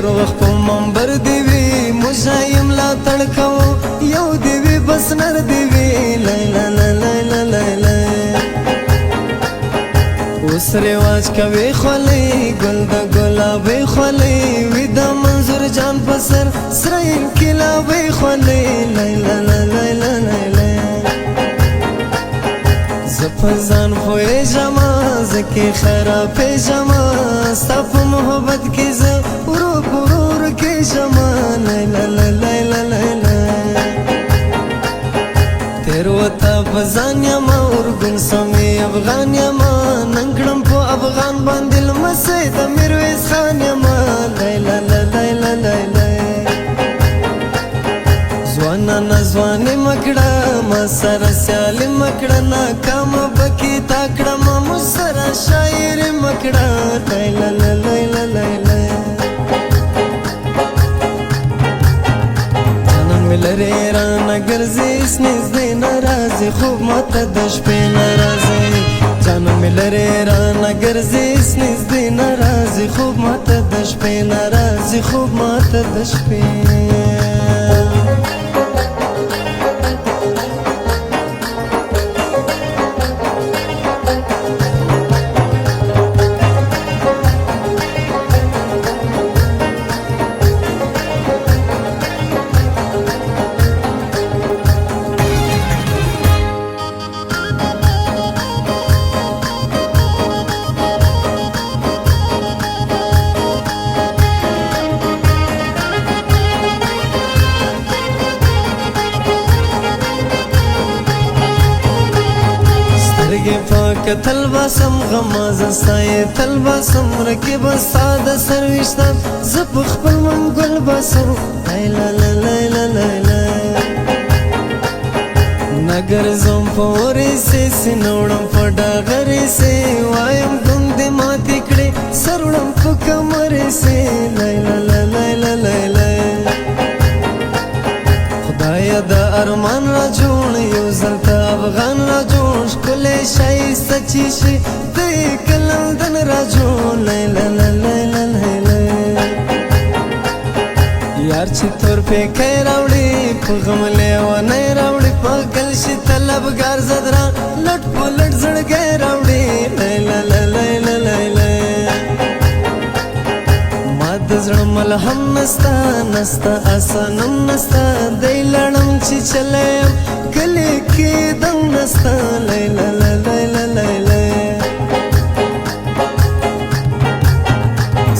هر وخت په منبر دی وي مجایم لا تړکو یو دی وي بس نر دی وي لیلا لیلا لیلا اوس رواج کوي خولي ګل د ګلابي خولي وي د منظور جان پسر سره انقلابي خولي لیلا لیلا لیلا زپزان پوي جما زکه خراب جما صف محبت کی ز ورور کی جما لیلا لیلا لیلا تیرو تا بزان یما ورګن سمي افغان یما ننګړم په افغان باندې لمسه د میرویس خان یما لیلا لیلا لیلا زوانا نزوانی مکڑا ما سر سیالی مکڑا ناکام بکی تاکڑا ما مسر شاعر مکڑا لیلا لیلا لیلا جانم ملره رانا گرزی اس نزدی نرازی خوب مات دشپی نرازی جانم ملره رانا گرزی اس نزدی نرازی خوب مات دشپی نرازی خوب مات دشپی کتل باسم غماز استای تل باسم رکب استاد سرویشتم زپ خپل منګل باسم لیلا لیلا لیلا نګر زم پورې سي سنوړم پډغري سي وایم دوند ماتې کړې سرړم په کمرې سي لیلا لیلا لیلا خدای دا ارمان را جوړ یو زلتا افغان را جوړ کله شای سچی شي د کلم دن را جوړ لیلا لیلا لیلا یار چې تور په کې راوړي په غم له و نه راوړي په گل شي طلبګار زدرا لټ په لټ زړګي راوړي لیلا لیلا لیلا زړه ملهم نستا نستا اسانم نستا دی لړم چې چلم کلی کې دم نستا لیلا لیلا لیلا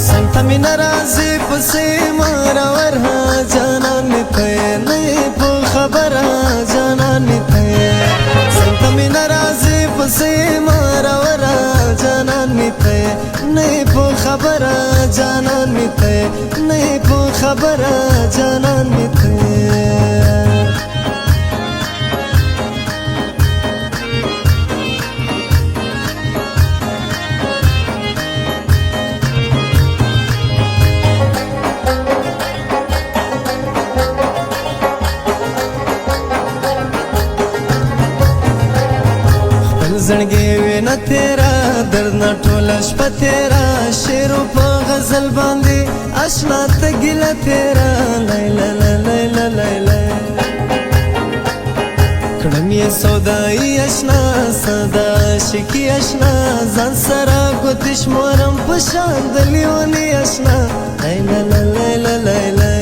سنت می ناراضي پسې مارا ورها جانان ته نه په خبره جانان ته سنت می ناراضي پسې مارا ورها جانان ته نه په خبره جانان میته نه په خبره جانان میته زړګي وینا تیرا درد نه ټول شپه تیرا شعر په غزل باندې آشنا ته ګل تیرا لیلا لیلا لیلا کړم یې سودای آشنا صدا شکی آشنا ځان سره ګوتش مورم په شان د لیونی آشنا لیلا لیلا لیلا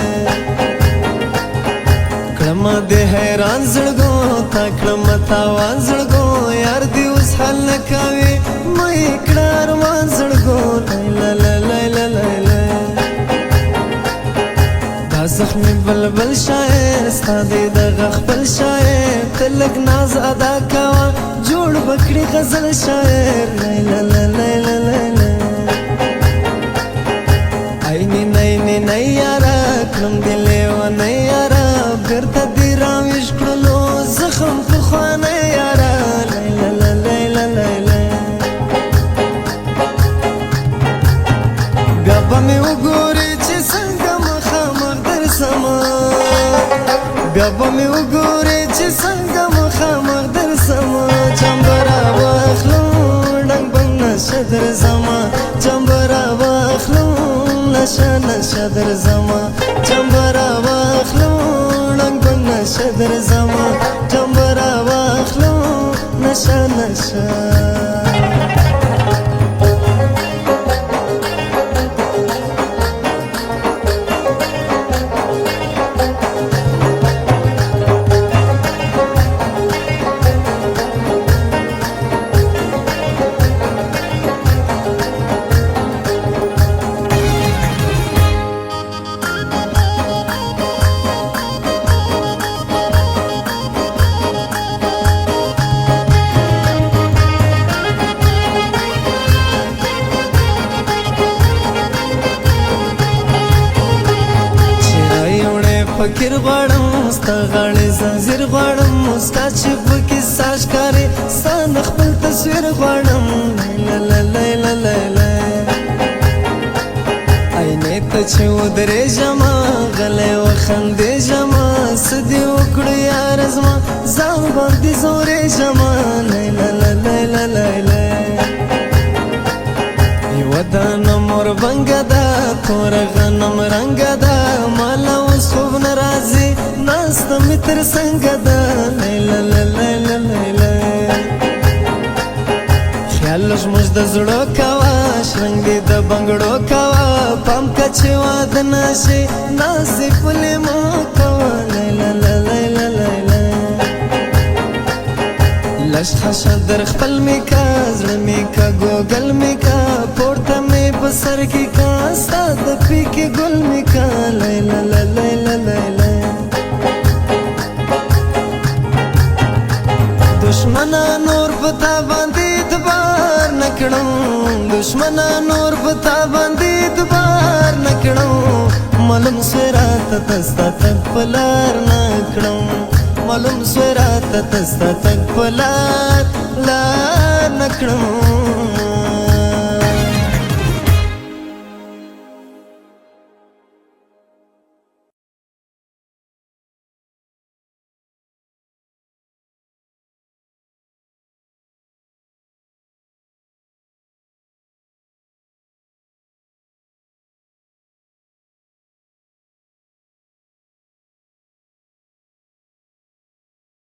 کړم دې حیران زړګو تا کړم تاوان زړګو یار دی اوس حل نکوي مې کړار مان زړګو لیلا لیلا لیلا دا زخمي بلبل شاعر ستادي د غخبل شاعر تلک ناز ادا کوا جوړ بکړي غزل شاعر لیلا لیلا لیلا عیني نیني نه یارا کلم دلې و نه یارا بیرته دی راويش کړلو زخم په خوانه یارا لیلا لیلا لیلا بیا به مې وګوري چې څنګه مخامخ درسمه بیا به مې وګوري چې څنګه مخامخ درسمه چمبره واخلم ډنګ بنګ نشه درځمه چمبره واخلم نشه نشه نشدر زما جنبرا واخلو ړنګ بنګ نشدر زما جنبرا واخلو نشه نشه فکر غواړم ستا غاړې زنځیر غواړم مسکا چې پکې ستا ښکارې ستا د خپل تصویر غواړم لیلا عینې ته چې ودرېږمه غلی وخندېږمه څه دې وکړو یاره زما ځان باندې زورېږمه لیلا یوه دانه موربنګه ده توره غنم رنګه ده ماله اوس خوب نه راځي ناسته مې تر څنګه ده لیلا خیال زموږ د زړه کوه شرنګ دې د بنګړو کوه پام که چې واده نه شي ناسې پلې مه کوه لیلا لږ خشه در خپل مې کا زړه مې کا ګوګل مې کا پورته مې په سر کې کا ستا د پیکې ګل مې کا لیلا دشمنا نور په تا باندې اعتبار نه کړم دشمنا نور په تا باندې اعتبار نه کړم معلوم سوی راته ته ستا تګ په لار نه کړم معلوم سوی راته ته ستا تګ په لار نه کړم